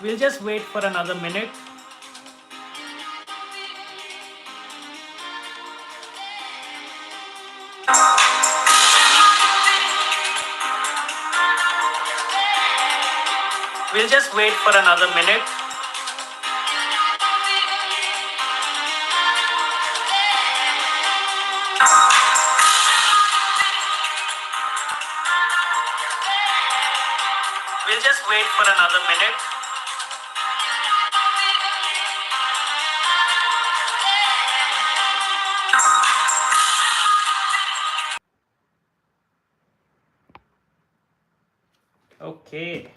We'll just wait for another minute. We'll just wait for another minute. We'll just wait for another minute. Okay.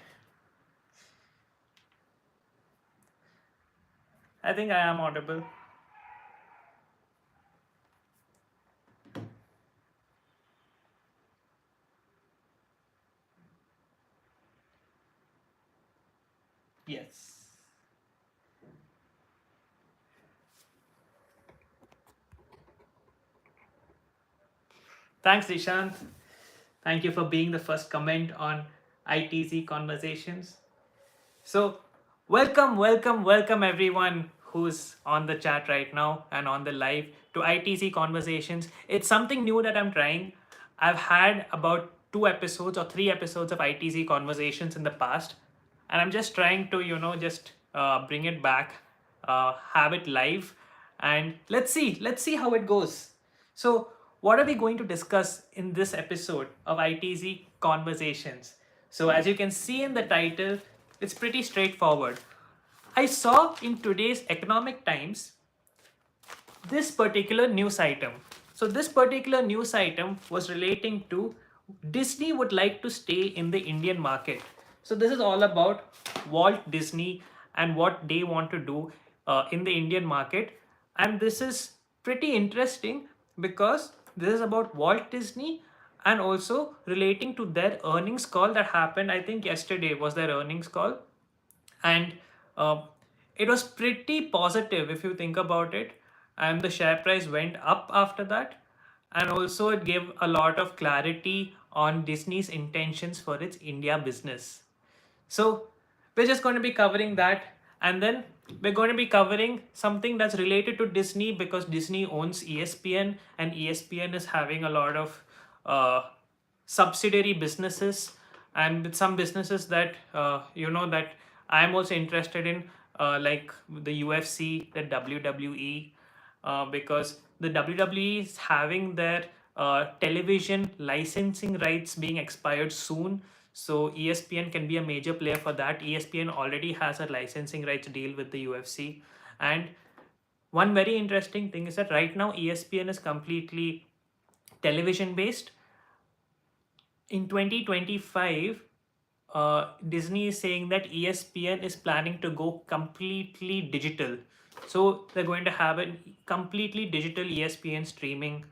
I think I am audible. Yes. Thanks, Dishant. Thank you for being the first comment on ITZ Conversations. So, welcome everyone who's on the chat right now and on the live to ITC Conversations. It's something new that I'm trying. I've had about 2 episodes or 3 episodes of ITC Conversations in the past, and I'm just trying to, just bring it back, have it live, and let's see how it goes. So, what are we going to discuss in this episode of ITZ Conversations? So, as you can see in the title, it's pretty straightforward. I saw in today's Economic Times this particular news item. So, this particular news item was relating to Disney would like to stay in the Indian market. So, this is all about Walt Disney and what they want to do in the Indian market. And this is pretty interesting because this is about Walt Disney and also relating to their earnings call that happened. I think yesterday was their earnings call, and uh, it was pretty positive if you think about it, and the share price went up after that, and also it gave a lot of clarity on Disney's intentions for its India business. So we're just going to be covering that, and then we're going to be covering something that's related to Disney because Disney owns ESPN, and ESPN is having a lot of subsidiary businesses, and with some businesses that that I'm also interested in, like the UFC, the WWE, because the WWE is having their television licensing rights being expired soon. So ESPN can be a major player for that. ESPN already has a licensing rights deal with the UFC. And one very interesting thing is that right now ESPN is completely television based. In 2025, Disney is saying that ESPN is planning to go completely digital. So they're going to have a completely digital ESPN streaming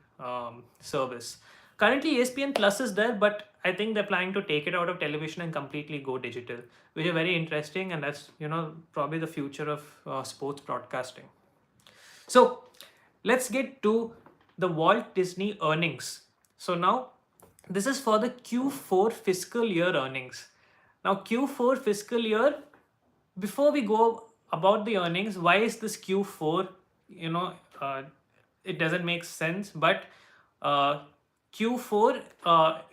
service. Currently, ESPN Plus is there, but I think they're planning to take it out of television and completely go digital, which is very interesting, and that's probably the future of sports broadcasting. So let's get to the Walt Disney earnings. So now this is for the Q4 fiscal year earnings. Now Q4 fiscal year, before we go about the earnings, why is this Q4? You know, it doesn't make sense, but Q4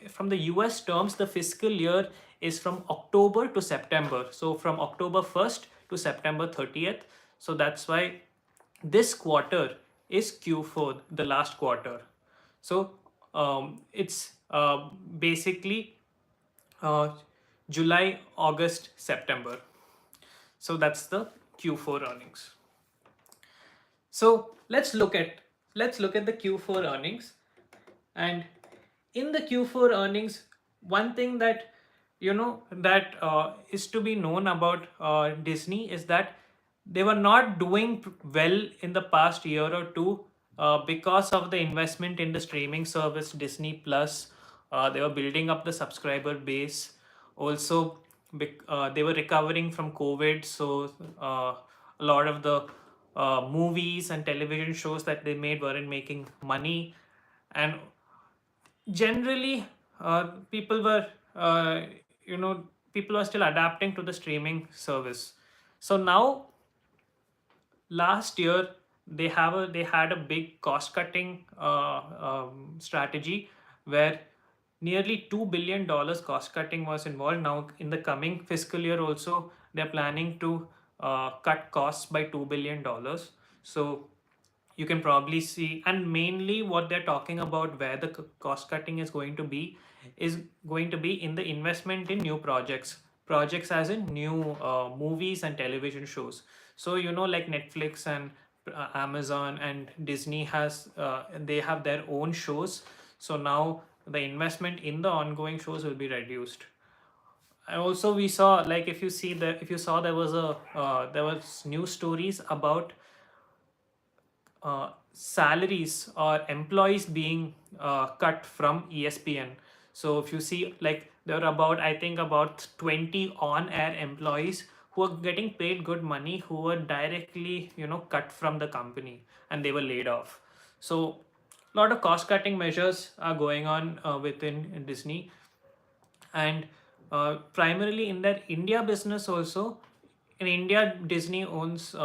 from the US terms, the fiscal year is from October to September. So from October 1st to September 30th. So that's why this quarter is Q4, the last quarter. So it's basically uh, July, August, September. So that's the Q4 earnings. So let's look at the Q4 earnings. And in the Q4 earnings, one thing that is to be known about Disney is that they were not doing well in the past year or two because of the investment in the streaming service Disney Plus. They were building up the subscriber base. Also, they were recovering from COVID, so a lot of the movies and television shows that they made weren't making money, and generally people were people are still adapting to the streaming service. So now last year they had a big cost cutting strategy where nearly $2 billion cost cutting was involved. Now in the coming fiscal year also they're planning to cut costs by $2 billion. So you can probably see, and mainly what they're talking about where the cost cutting is going to be in the investment in new projects as in new movies and television shows. So like Netflix and Amazon and Disney they have their own shows. So now the investment in the ongoing shows will be reduced. And also we saw, like, if you saw, there was news stories about salaries or employees being cut from ESPN. So if you see, like, there are about, I think, about 20 on-air employees who are getting paid good money, who were directly, cut from the company and they were laid off. So a lot of cost-cutting measures are going on within Disney, and primarily in their India business also. In India, Disney owns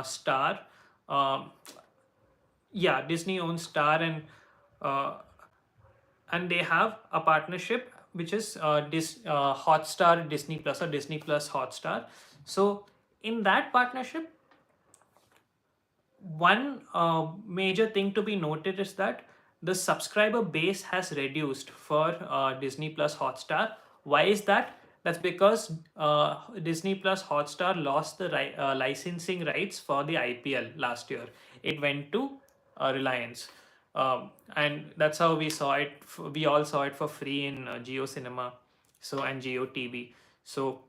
Star. Um yeah, Disney owns Star, uh, and they have a partnership which is Hotstar Disney Plus, or Disney Plus Hotstar. So in that partnership, one major thing to be noted is that the subscriber base has reduced for Disney Plus Hotstar. Why is that? That's because Disney Plus Hotstar lost the licensing rights for the IPL last year. It went to Reliance. And that's how we saw it. We all saw it for free in Geo Cinema, so, and Geo TV. So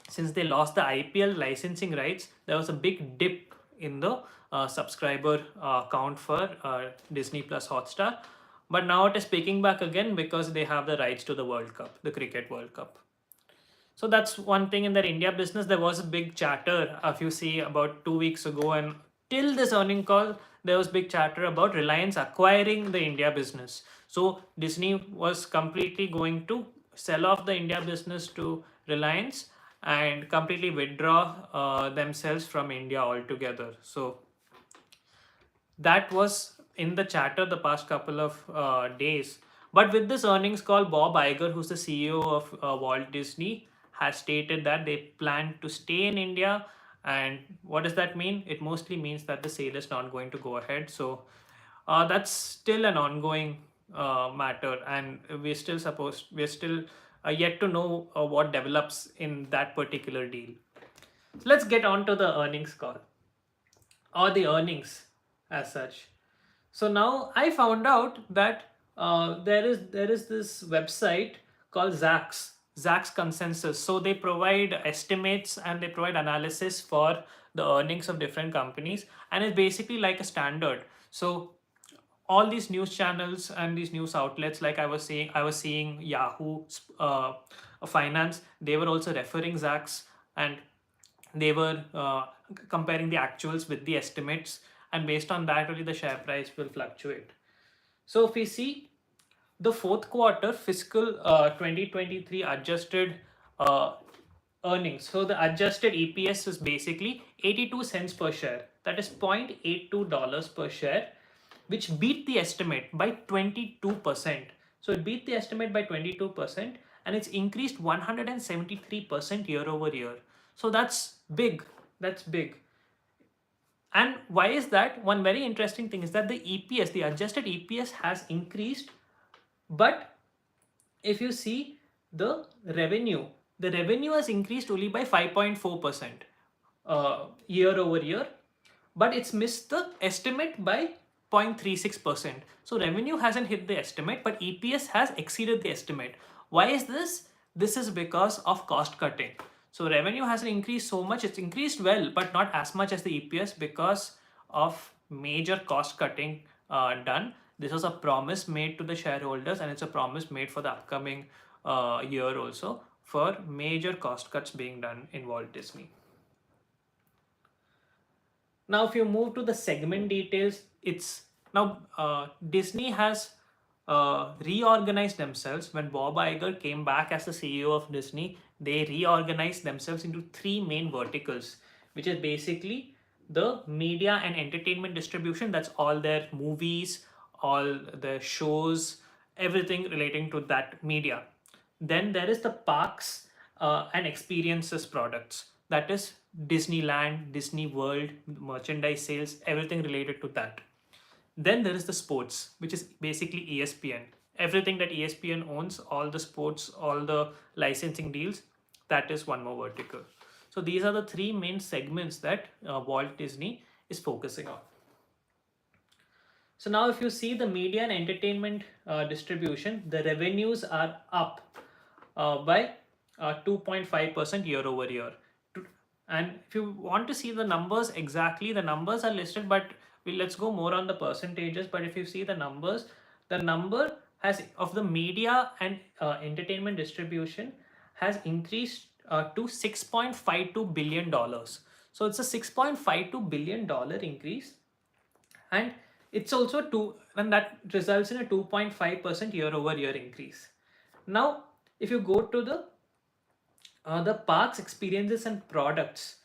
since they lost the IPL licensing rights, there was a big dip in the subscriber count for Disney Plus Hotstar. But now it is picking back again because they have the rights to the World Cup, the Cricket World Cup. So that's one thing in their India business. There was a big chatter, if you see, about 2 weeks ago, and till this earning call, there was big chatter about Reliance acquiring the India business. So Disney was completely going to sell off the India business to Reliance and completely withdraw themselves from India altogether. So that was in the chatter the past couple of days. But with this earnings call, Bob Iger, who's the CEO of Walt Disney, has stated that they plan to stay in India. And what does that mean? It mostly means that the sale is not going to go ahead. So that's still an ongoing matter, and we're still yet to know what develops in that particular deal. So let's get on to the earnings call, or the earnings as such. So now I found out that there is this website called Zacks Consensus. So they provide estimates and they provide analysis for the earnings of different companies, and it's basically like a standard. So all these news channels and these news outlets, like I was seeing Yahoo Finance, they were also referring Zacks, and they were comparing the actuals with the estimates, and based on that only the share price will fluctuate. So if we see the fourth quarter fiscal 2023 adjusted uh, earnings, so the adjusted EPS is basically 82 cents per share, that is $0.82 per share, which beat the estimate by 22%. So it beat the estimate by 22%, and it's increased 173% year over year. So that's big. That's big. And why is that? One very interesting thing is that the EPS, the adjusted EPS, has increased, but if you see the revenue, the revenue has increased only by 5.4% year over year, but it's missed the estimate by 0.36%. So revenue hasn't hit the estimate, but EPS has exceeded the estimate. Why is this? This is because of cost cutting. So revenue hasn't increased so much, it's increased well, but not as much as the EPS because of major cost cutting done. This was a promise made to the shareholders, and it's a promise made for the upcoming year also, for major cost cuts being done in Walt Disney. Now, if you move to the segment details, it's now Disney has reorganized themselves. When Bob Iger came back as the CEO of Disney, they reorganized themselves into three main verticals, which is basically the media and entertainment distribution. That's all their movies, all the shows, everything relating to that media. Then there is the parks and experiences products. That is Disneyland, Disney World, merchandise sales, everything related to that. Then there is the sports, which is basically ESPN. Everything that ESPN owns, all the sports, all the licensing deals, that is one more vertical. So these are the three main segments that Walt Disney is focusing on. So now if you see the media and entertainment distribution, the revenues are up by 2.5% year over year. And if you want to see the numbers exactly, the numbers are listed, but let's go more on the percentages. But if you see the number has of the media and entertainment distribution has increased to $6.52 billion. So it's a $6.52 billion increase, and it's also two, and that results in a 2.5% year over year increase. Now if you go to the parks, experiences and products,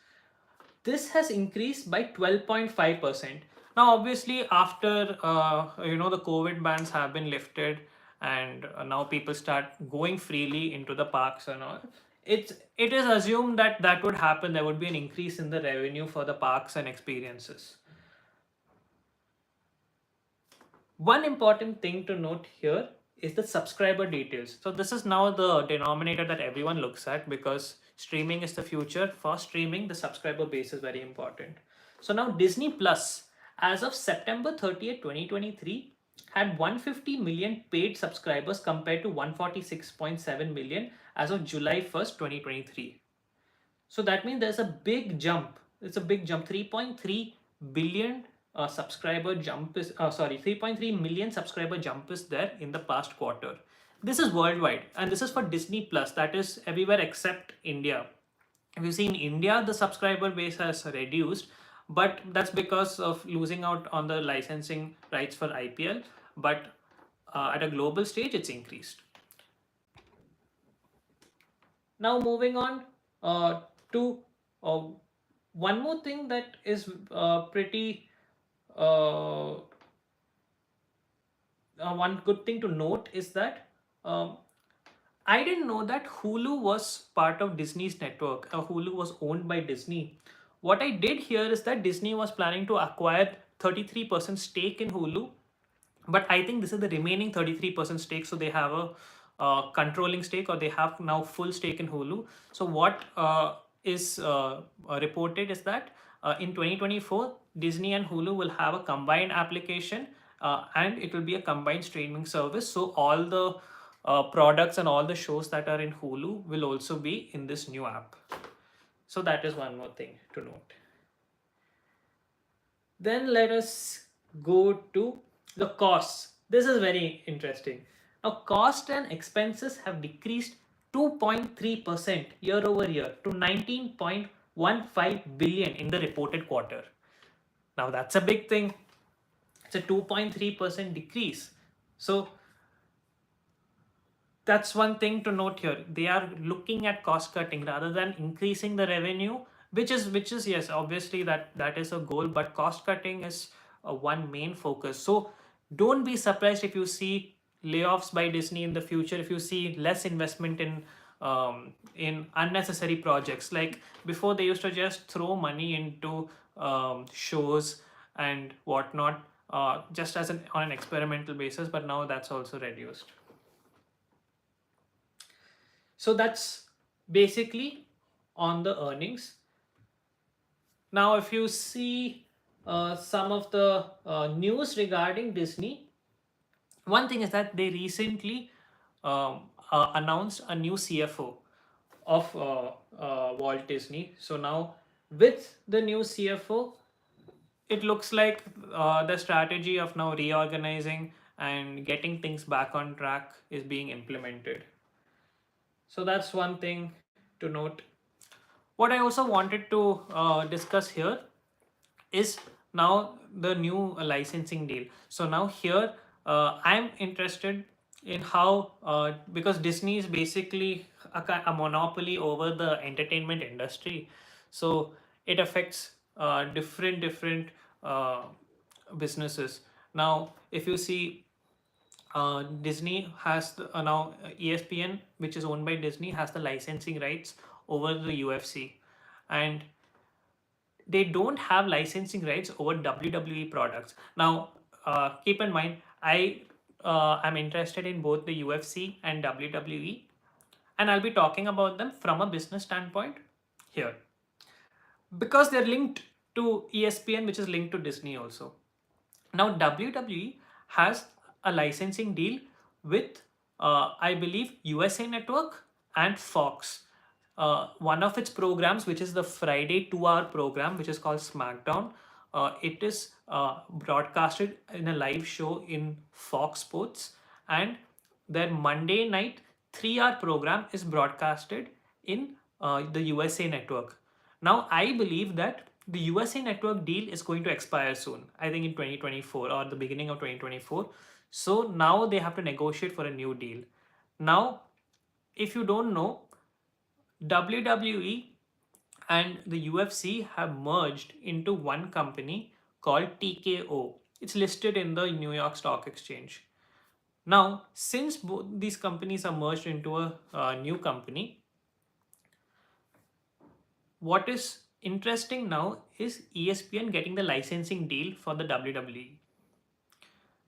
this has increased by 12.5%. Now obviously after the COVID bans have been lifted, and now people start going freely into the parks and all, it is assumed that that would happen, there would be an increase in the revenue for the parks and experiences. One important thing to note here is the subscriber details. So this is now the denominator that everyone looks at, because streaming is the future. For streaming, the subscriber base is very important. So now Disney Plus, as of September 30th, 2023, had 150 million paid subscribers compared to 146.7 million as of July 1st, 2023. So that means there's a big jump. It's a big jump. 3.3 billion subscriber jump is 3.3 million subscriber jump is there in the past quarter. This is worldwide, and this is for Disney Plus. That is everywhere except India. If you see in India, the subscriber base has reduced, but that's because of losing out on the licensing rights for IPL. But at a global stage, it's increased. Now moving on to uh, one more thing that is pretty one good thing to note is that um, I didn't know that Hulu was part of Disney's network. Hulu was owned by Disney. What I did hear is that Disney was planning to acquire 33% stake in Hulu, but I think this is the remaining 33% stake. So they have a controlling stake, or they have now full stake in Hulu. So what is reported is that in 2024, Disney and Hulu will have a combined application, and it will be a combined streaming service. So all the products and all the shows that are in Hulu will also be in this new app. So that is one more thing to note. Then let us go to the costs. This is very interesting. Now, cost and expenses have decreased 2.3% year over year to 19.15 billion in the reported quarter. Now, that's a big thing. It's a 2.3% decrease. So, that's one thing to note here. They are looking at cost cutting rather than increasing the revenue, which is yes, obviously that is a goal, but cost cutting is one main focus. So don't be surprised if you see layoffs by Disney in the future, if you see less investment in unnecessary projects. Like before, they used to just throw money into shows and whatnot, just as on an experimental basis, but now that's also reduced. So that's basically on the earnings. Now, if you see some of the news regarding Disney, one thing is that they recently announced a new CFO of Walt Disney. So now, with the new CFO, it looks like the strategy of now reorganizing and getting things back on track is being implemented. So that's one thing to note. What I also wanted to discuss here is now the new licensing deal. So now here I'm interested in how because Disney is basically a monopoly over the entertainment industry, so it affects different uh, businesses. Now, if you see, Disney has now ESPN, which is owned by Disney, has the licensing rights over the UFC, and they don't have licensing rights over WWE products. Now, keep in mind, am interested in both the UFC and WWE, and I'll be talking about them from a business standpoint here because they're linked to ESPN, which is linked to Disney also. Now, WWE has a licensing deal with, I believe, USA Network and Fox. One of its programs, which is the Friday 2 hour program, which is called SmackDown, it is broadcasted in a live show in Fox Sports, and their Monday night 3 hour program is broadcasted in the USA Network. Now, I believe that the USA Network deal is going to expire soon. I think in 2024 or the beginning of 2024. So now they have to negotiate for a new deal. Now, if you don't know, WWE and the UFC have merged into one company called TKO. It's listed in the New York Stock Exchange. Now, since both these companies are merged into a new company, what is interesting now is ESPN getting the licensing deal for the WWE.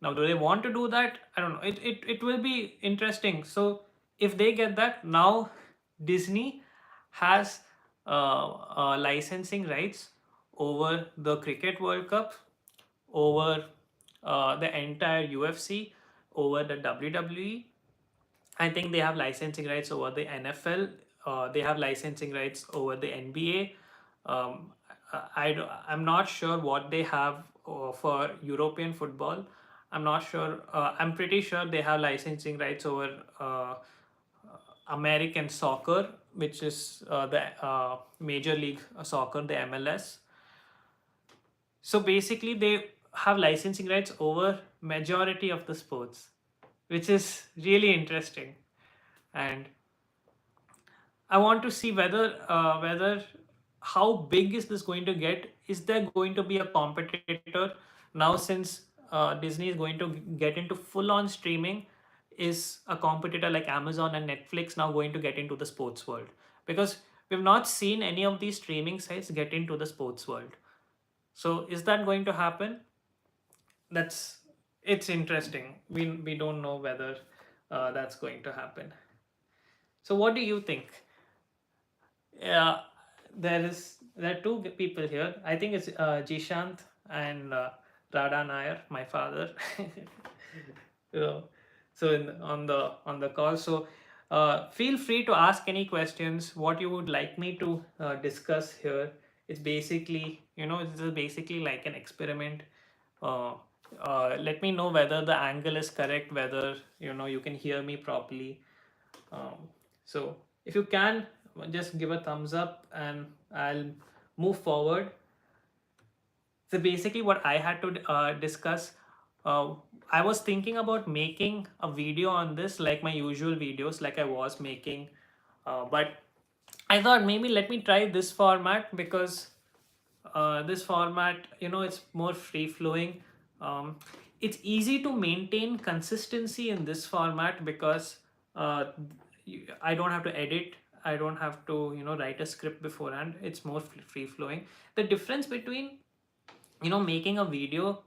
Now, do they want to do that? I don't know. It will be interesting. So, if they get that, now Disney has licensing rights over the Cricket World Cup, over the entire UFC, over the WWE. I think they have licensing rights over the NFL. They have licensing rights over the NBA. I'm not sure what they have for European football. I'm not sure. I'm pretty sure they have licensing rights over American soccer, which is the Major League Soccer, the MLS. So basically, they have licensing rights over majority of the sports, which is really interesting. And I want to see whether how big is this going to get? Is there going to be a competitor now since Disney is going to get into full on streaming? Is a competitor like Amazon and Netflix now going to get into the sports world? Because we've not seen any of these streaming sites get into the sports world. So is that going to happen? That's it's interesting. We don't know whether that's going to happen. So what do you think? Yeah, there are two people here. I think it's Jishant and Radha Nair, my father. So, on the call. So feel free to ask any questions. What you would like me to discuss here? It's basically it's basically like an experiment. Uh, Let me know whether the angle is correct, whether you can hear me properly. So if you can, just give a thumbs up and I'll move forward. So basically what I had to discuss, uh, I was thinking about making a video on this like my usual videos like I was making, but I thought maybe let me try this format because this format, it's more free flowing. um, it's easy to maintain consistency in this format because I don't have to edit, I don't have to write a script beforehand. It's more free flowing. The difference between making a video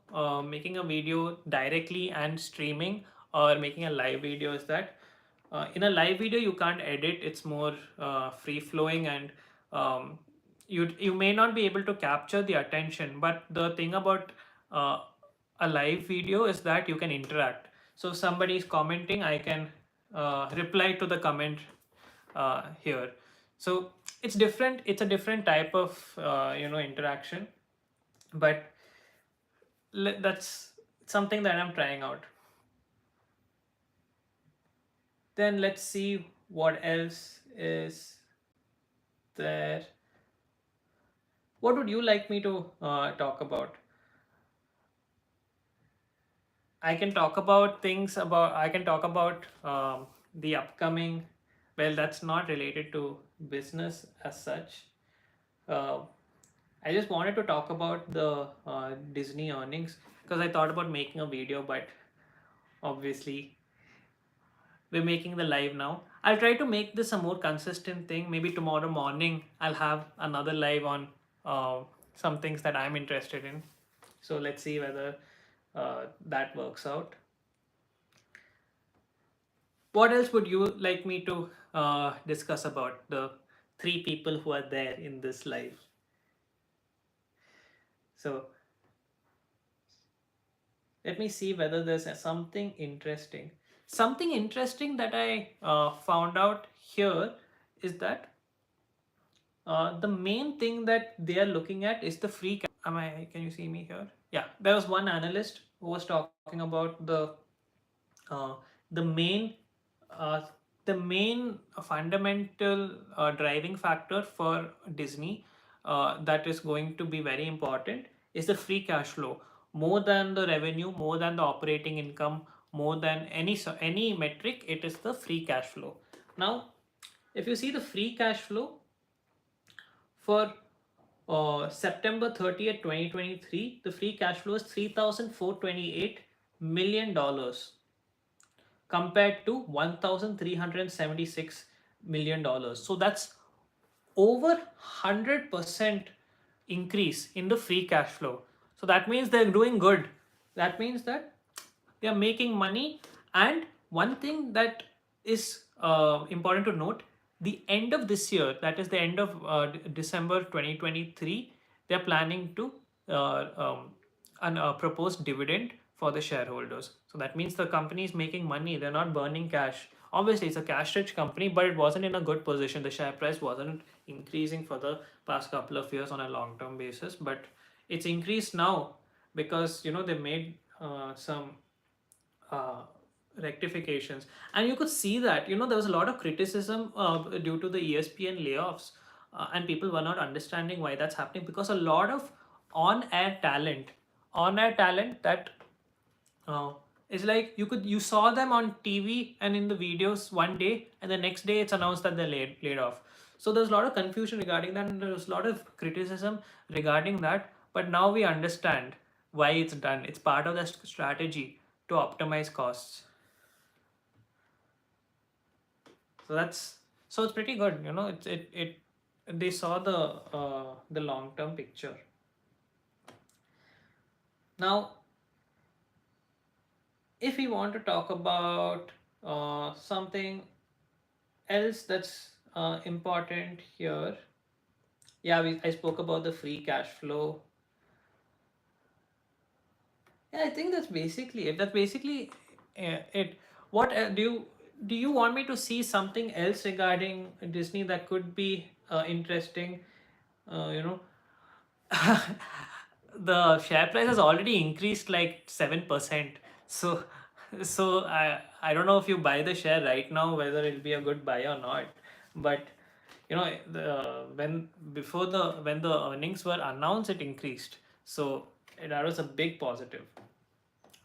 directly and streaming or making a live video is that in a live video you can't edit. It's more free flowing, and um, you may not be able to capture the attention. But the thing about a live video is that you can interact. So if somebody is commenting, I can reply to the comment here. So it's different. It's a different type of interaction, but that's something that I'm trying out. Then let's see what else is there. What would you like me to talk about? I can talk about things about I can talk about the upcoming. Well, that's not related to business as such. Uh, I just wanted to talk about the Disney earnings because I thought about making a video, but obviously we're making the live now. I'll try to make this a more consistent thing. Maybe tomorrow morning I'll have another live on some things that I'm interested in. So let's see whether that works out. What else would you like me to discuss about the three people who are there in this live? So let me see whether there's something interesting. Something interesting that I found out here is that the main thing that they are looking at is the free. Am I? Can you see me here? Yeah, there was one analyst who was talking about uh, the main uh, the main fundamental driving factor for Disney that is going to be very important is the free cash flow, more than the revenue, more than the operating income, more than any metric. It is the free cash flow. Now, if you see the free cash flow for September 30th, 2023, the free cash flow is $3,428 million compared to $1,376 million. So that's over 100% increase in the free cash flow. So that means they're doing good. That means that they are making money. And one thing that is important to note, the end of this year, that is the end of December 2023, they're planning to propose dividend for the shareholders. So that means the company is making money, they're not burning cash. Obviously it's a cash rich company, but it wasn't in a good position. The share price wasn't increasing for the past couple of years on a long term basis, but it's increased now because they made some uh, rectifications. And you could see that there was a lot of criticism due to the ESPN layoffs, and people were not understanding why that's happening, because a lot of on air talent that uh, it's like you saw them on TV and in the videos one day, and the next day it's announced that they're laid off. So there's a lot of confusion regarding that, and there's a lot of criticism regarding that. But now we understand why it's done. It's part of the strategy to optimize costs. So it's pretty good. It they saw the long term picture. Now, if we want to talk about something else that's important here, yeah, I spoke about the free cash flow. Yeah, I think that's basically it. That's basically it. What do you want me to see something else regarding Disney that could be interesting? You know, the share price has already increased like 7%. So, I don't know if you buy the share right now whether it'll be a good buy or not. But when the earnings were announced, it increased. So that was a big positive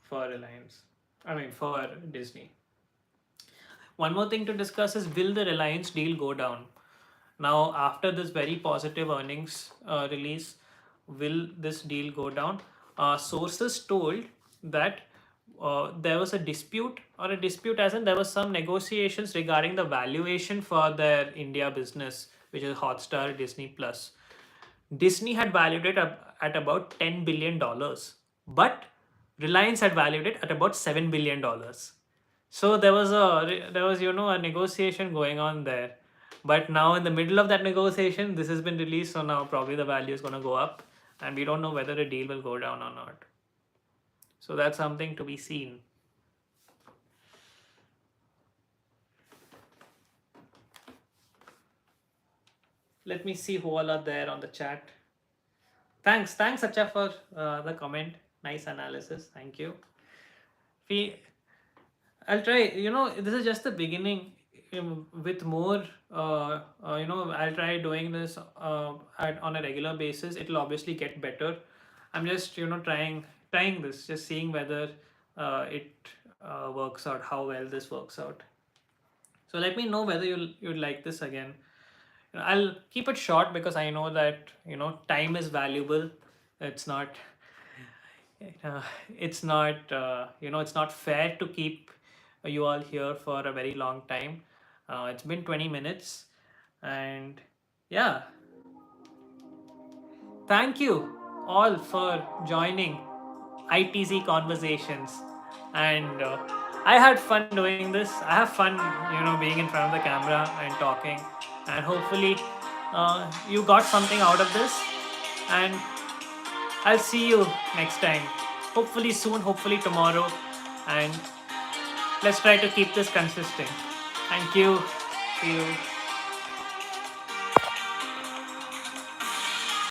for Reliance. I mean for Disney. One more thing to discuss is, will the Reliance deal go down? Now, after this very positive earnings release, will this deal go down? Sources told that there was a dispute, or a dispute as in there was some negotiations regarding the valuation for their India business, which is Hotstar Disney Plus. Disney had valued it at about $10 billion, but Reliance had valued it at about $7 billion. So there was a negotiation going on there. But now in the middle of that negotiation, this has been released, so now probably the value is going to go up, and we don't know whether the deal will go down or not. So that's something to be seen. Let me see who all are there on the chat. Thanks, Acha, for the comment. Nice analysis. Thank you. We I'll try. This is just the beginning. With more, I'll try doing this on a regular basis. It'll obviously get better. I'm just, trying this, just seeing whether it works out, how well this works out. So let me know whether you'd like this again. I'll keep it short because I know that time is valuable. It's not uh, it's not fair to keep you all here for a very long time. It's been 20 minutes, and yeah, thank you all for joining ITZ conversations. And I had fun doing this. I have fun, being in front of the camera and talking. And hopefully, you got something out of this. And I'll see you next time. Hopefully soon, hopefully tomorrow. And let's try to keep this consistent. Thank you. See you.